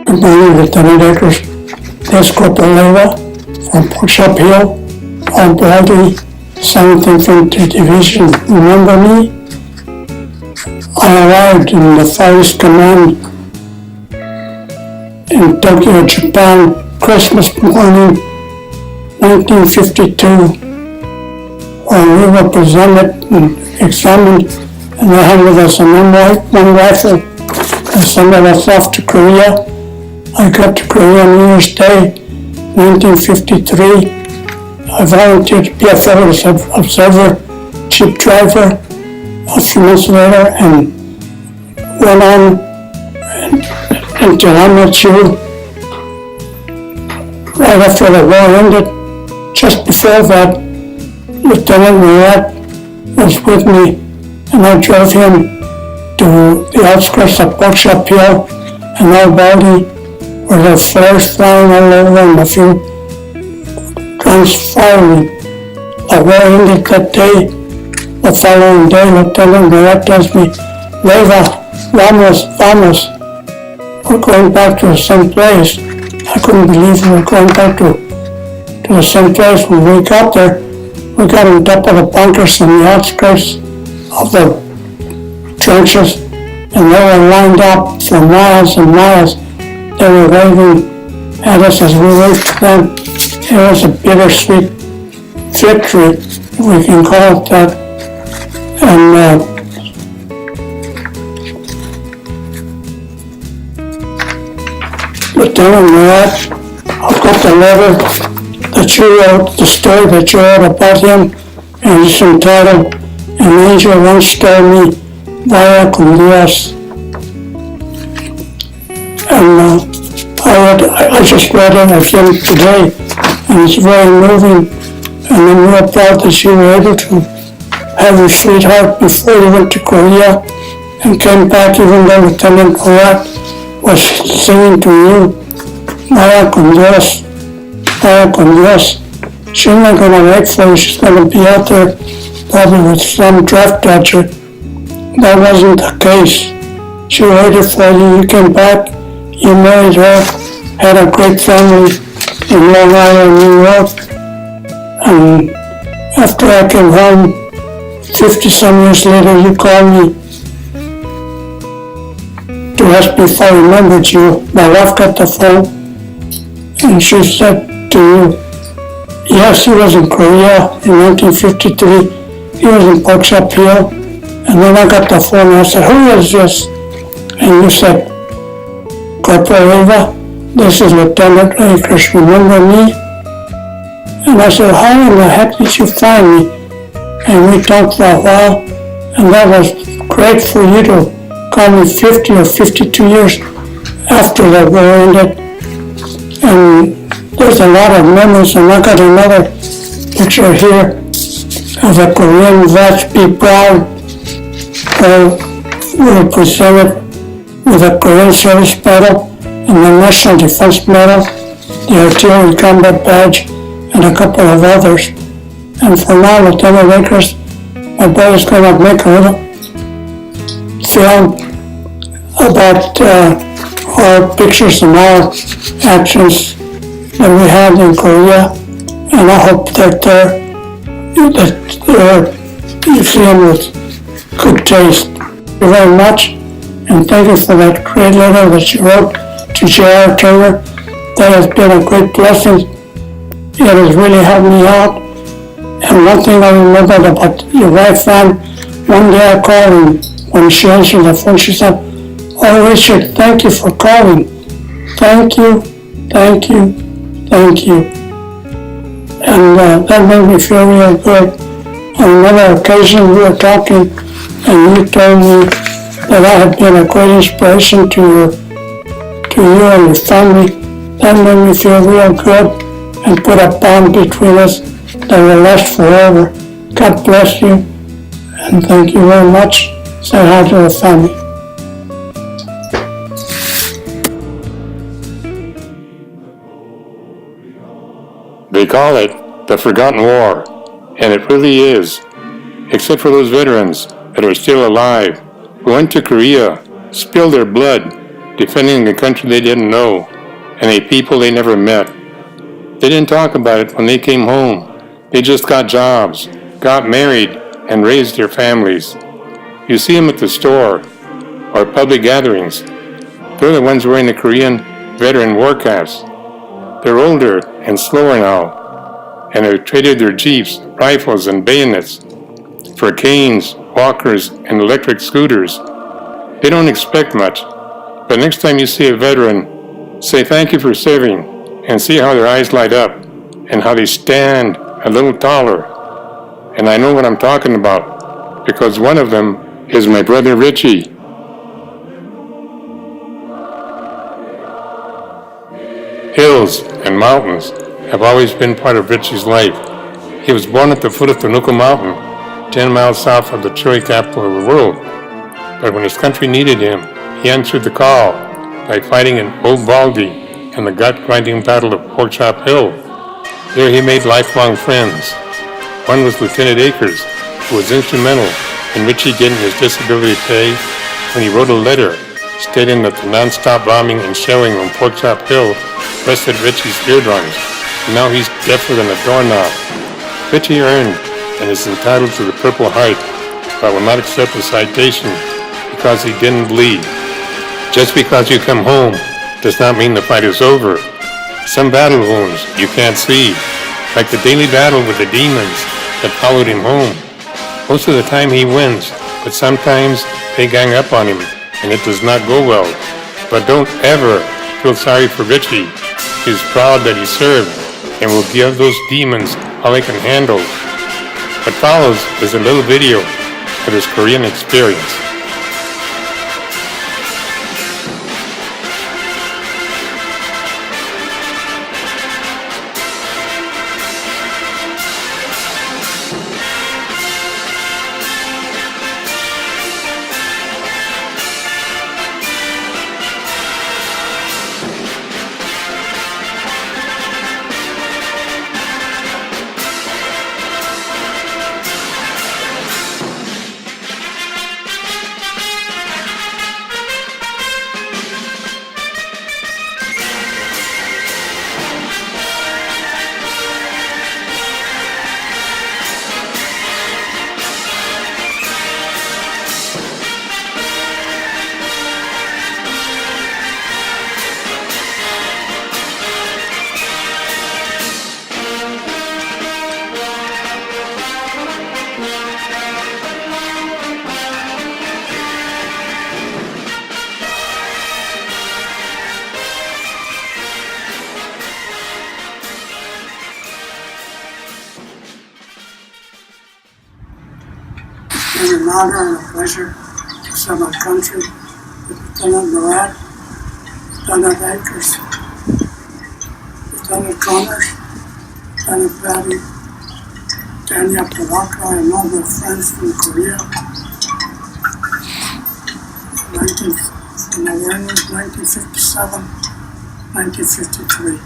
Good morning, Lieutenant Akers. This Corporal Leva from Push-Up Hill, on Bradley, 7th Infantry Division. Remember me? I arrived in the Far East Command in Tokyo, Japan, Christmas morning, 1952, when we were presented and examined, and they handed us one rifle and sent us off to Korea. I got to Korea on New Year's Day, 1953. I volunteered to be a fellow observer, jeep driver, a few months later, and went on until I met you. Right after the war ended, just before that, Lieutenant Murat was with me, and I drove him to the outskirts of Buckshot Hill and Old Baldy, where the flares flying all over and a few guns firing. The war ended that day. The following day, Lieutenant Murat tells me, Leva, vamos, we're going back to the same place. I couldn't believe we were going back to the same place. When we got there, we got on top of the bunkers on the outskirts of the trenches, and they were lined up for miles and miles. They were waving at us as we waved to them. It was a bittersweet victory, if we can call it that. And Lieutenant Murat, I've got the letter that you wrote, the story that you wrote about him, and it's entitled, An Angel Once Told Me, Vaya con Dios. And I just read it again today, and it's very moving, and I'm real proud that you were able to have your sweetheart before you went to Korea and came back, even though Lieutenant Murat was singing to you, Vaya con Dios, Vaya con Dios. She's not going to wait for you, she's going to be out there probably with some draft dodger. That wasn't the case. She waited for you, you came back, you married her, had a great family in Long Island, New York, and after I came home, 50-some years later, you called me to ask me if I remembered you. My wife got the phone, and she said to you, yes, he was in Korea in 1953, he was in Buckshot Hill, and then I got the phone and I said, who is this? And you said, Corporal Eva, this is Lieutenant Akers, remember me? And I said, how in the heck did you find me? And we talked for a while, and that was great for you to call me 50 or 52 years after the war ended. And there's a lot of memories, and I got another picture here of the Korean vets, Be Proud, where we were presented with the Korean Service Medal and the National Defense Medal, the Artillery Combat Badge, and a couple of others. And for now, Lieutenant Akers, my brother's going to make a little film about our pictures and our actions that we had in Korea, and I hope that you see them with good taste. Thank you very much, and thank you for that great letter that you wrote to J.R. Turner. That has been a great blessing. It has really helped me out. And one thing I remembered about your wife, Ann, one day I called, and when she answered the phone, she said, oh, Richard, thank you for calling. Thank you, thank you, thank you. And that made me feel real good. On another occasion, we were talking, and you told me that I had been a great inspiration to you and your family. That made me feel real good and put a bond between us that will last forever. God bless you, and thank you very much. Say hi to the family. They call it the Forgotten War, and it really is. Except for those veterans that are still alive, who went to Korea, spilled their blood, defending the country they didn't know, and a people they never met. They didn't talk about it when they came home. They just got jobs, got married, and raised their families. You see them at the store or public gatherings. They're the ones wearing the Korean veteran war caps. They're older and slower now, and have traded their jeeps, rifles, and bayonets for canes, walkers, and electric scooters. They don't expect much, but next time you see a veteran, say thank you for serving, and see how their eyes light up, and how they stand a little taller. And I know what I'm talking about, because one of them is my brother Richie. Hills and mountains have always been part of Richie's life. He was born at the foot of Temuco Mountain, 10 miles south of the cherry capital of the world. But when his country needed him, he answered the call by fighting in Old Baldy and the gut-grinding battle of Pork Chop Hill. There he made lifelong friends. One was Lieutenant Akers, who was instrumental in Richie getting his disability pay when he wrote a letter stating that the non-stop bombing and shelling on Pork Chop Hill busted Richie's eardrums, and now he's deafer than a doorknob. Richie earned and is entitled to the Purple Heart, but will not accept a citation because he didn't bleed. Just because you come home does not mean the fight is over. Some battle wounds you can't see, like the daily battle with the demons that followed him home. Most of the time he wins, but sometimes they gang up on him, and it does not go well. But don't ever feel sorry for Richie. He's proud that he served and will give those demons all they can handle. What follows is a little video of his Korean experience. It's been an honor and a pleasure to serve my country with Lieutenant Murat, Lieutenant Akers, Lieutenant Connors, Lieutenant Patty, Tanya Pawaka, and all my friends from Korea. From the war was 1957, 1953.